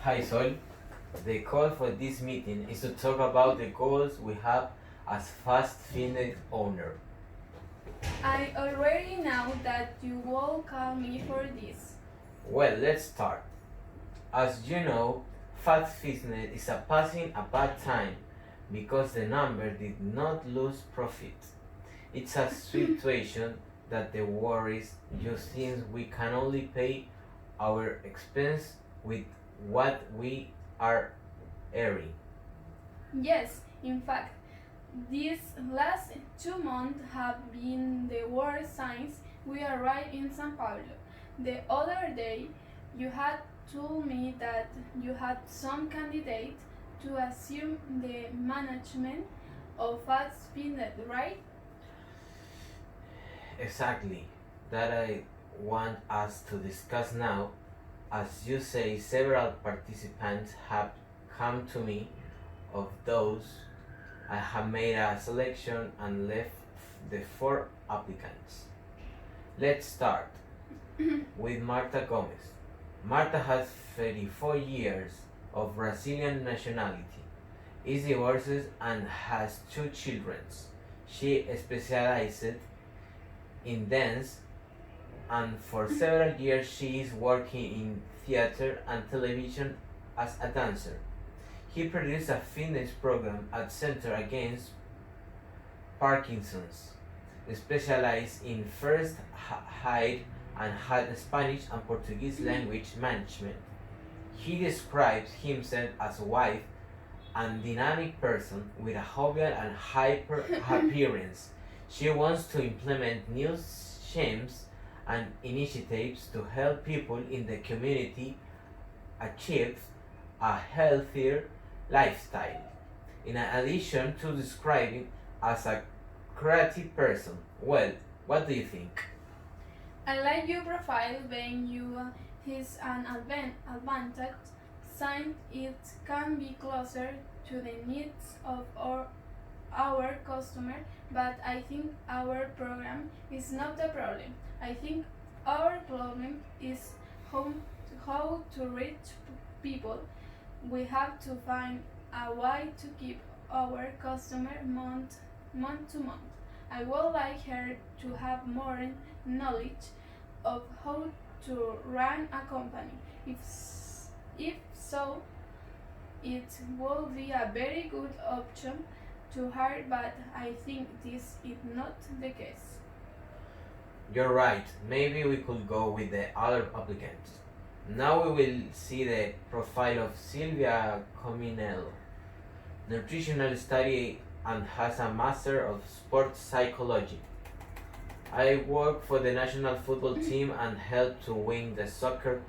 Hi Sol, the call for this meeting is to talk about the goals we have as fast fitness owner. I already know that you will call me for this. Well, let's start. As you know, fast fitness is a passing a bad time because the number did not lose profit. It's a situation that the worries you since we can only pay our expense with what we are earning. Yes, in fact, these last 2 months have been the worst since we arrived in San Paulo. The other day, you had told me that you had some candidate to assume the management of fast fitness, right? Exactly. That I want us to discuss now. As you say, several participants have come to me. Of those, I have made a selection and left the four applicants. Let's start with Marta Gomez. Marta has 34 years of Brazilian nationality, is divorced and has two children. She specializes in dance and for several years she is working in theater and television as a dancer. He produced a fitness program at Center Against Parkinson's, specialized in first aid and had Spanish and Portuguese language management. He describes himself as a wife and dynamic person with a jovial and hyper appearance. She wants to implement new schemes and initiatives to help people in the community achieve a healthier lifestyle. In addition to describing as a creative person, well, what do you think? I like your profile when you is an advantage since it can be closer to the needs of our customer, but I think our program is not the problem. I think our problem is how, how to reach people. We have to find a way to keep our customer month to month. I would like her to have more knowledge of how to run a company. If so, it will be a very good option to her, but I think this is not the case. You're right, maybe we could go with the other applicants. Now we will see the profile of Silvia Cominello, nutritional study and has a master of sports psychology. I work for the national football team and helped to win the soccer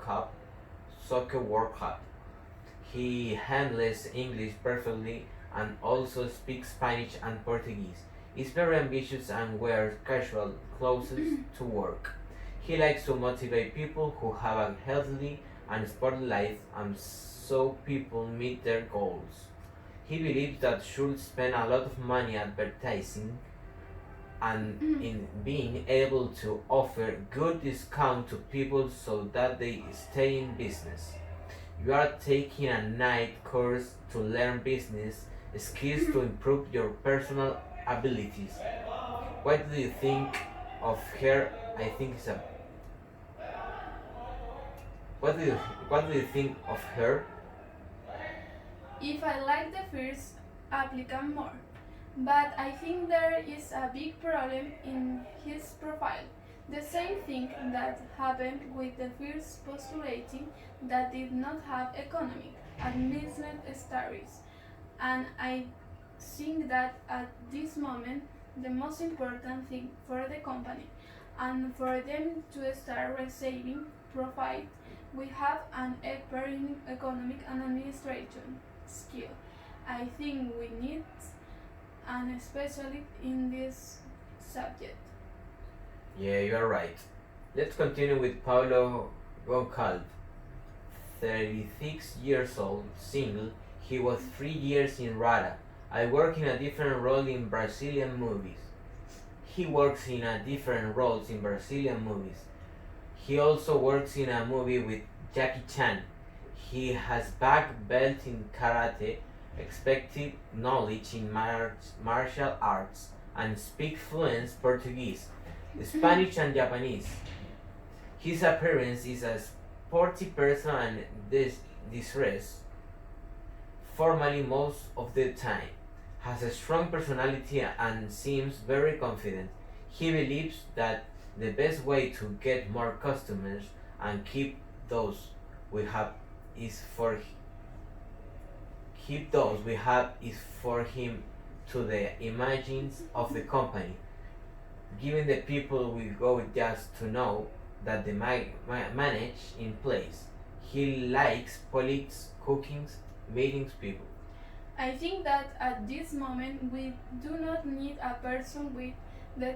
World Cup. He handles English perfectly and also speaks Spanish and Portuguese. He's very ambitious and wears casual clothes to work. He likes to motivate people who have a healthy and sporty life and so people meet their goals. He believes that should spend a lot of money advertising and in being able to offer good discount to people so that they stay in business. You are taking a night course to learn business skills to improve your personal abilities. What do you think of her? I think it's a what do you what do you think of her? If I like the first applicant more, but I think there is a big problem in his profile. The same thing that happened with the first postulating that did not have economic and business studies. And I think that at this moment, the most important thing for the company and for them to start receiving profit, we have an expert in economic and administration skill. I think we need an specialist in this subject. Yeah, you are right. Let's continue with Paulo Goncalves, 36 years old, single. He was 3 years in RADA. I work in a different role in Brazilian movies. He works in a different roles in Brazilian movies. He also works in a movie with Jackie Chan. He has black belt in karate, expected knowledge in martial arts, and speaks fluent Portuguese, Spanish, and Japanese. His appearance is a sporty person and dressed formally most of the time. Has a strong personality and seems very confident. He believes that the best way to get more customers and those we have is for keep those we have is for him to the images of the company, giving the people we go just to know that the manage in place. He likes politics, cookings, meetings people. I think that at this moment we do not need a person with the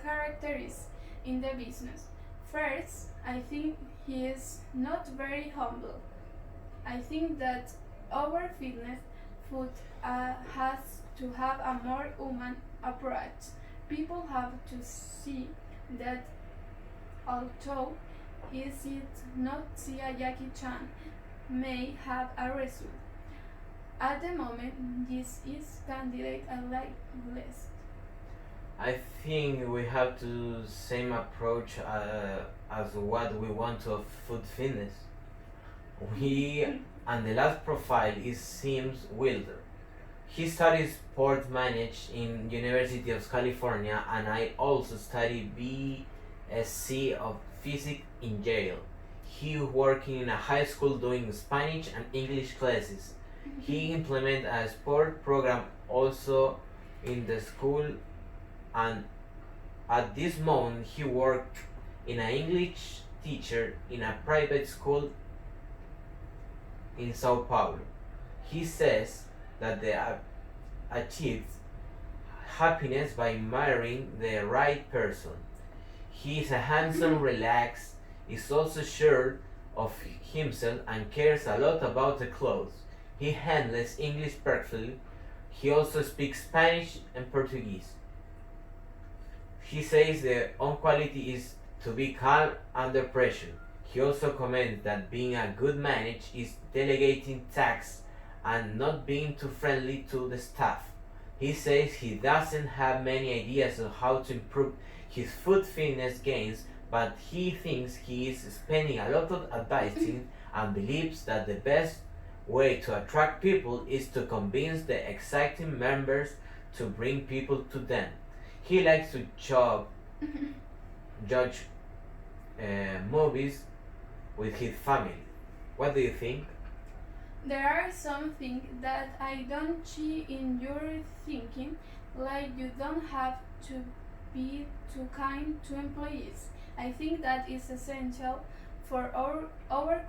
characteristics in the business. First, I think he is not very humble. I think that our fitness food has to have a more human approach. People have to see that although is it not see a Jackie Chan may have a result. At the moment, this is candidate I like less. I think we have to same approach as what we want of food fitness. We and the last profile is seems Wilder. He studies sport manage in University of California and I also study BSc of Physics in Yale. He working in a high school doing Spanish and English classes. He implement a sport program also in the school and at this moment he worked in an English teacher in a private school in Sao Paulo. He says that they achieved happiness by marrying the right person. He is a handsome, relaxed, is also sure of himself and cares a lot about the clothes. He handles English perfectly. He also speaks Spanish and Portuguese. He says the own quality is to be calm under pressure. He also comments that being a good manager is delegating tasks and not being too friendly to the staff. He says he doesn't have many ideas on how to improve his food fitness gains, but he thinks he is spending a lot of advising and believes that the best way to attract people is to convince the exciting members to bring people to them. He likes to judge movies with his family. What do you think? There are some things that I don't see in your thinking, like you don't have to be too kind to employees. I think that is essential for our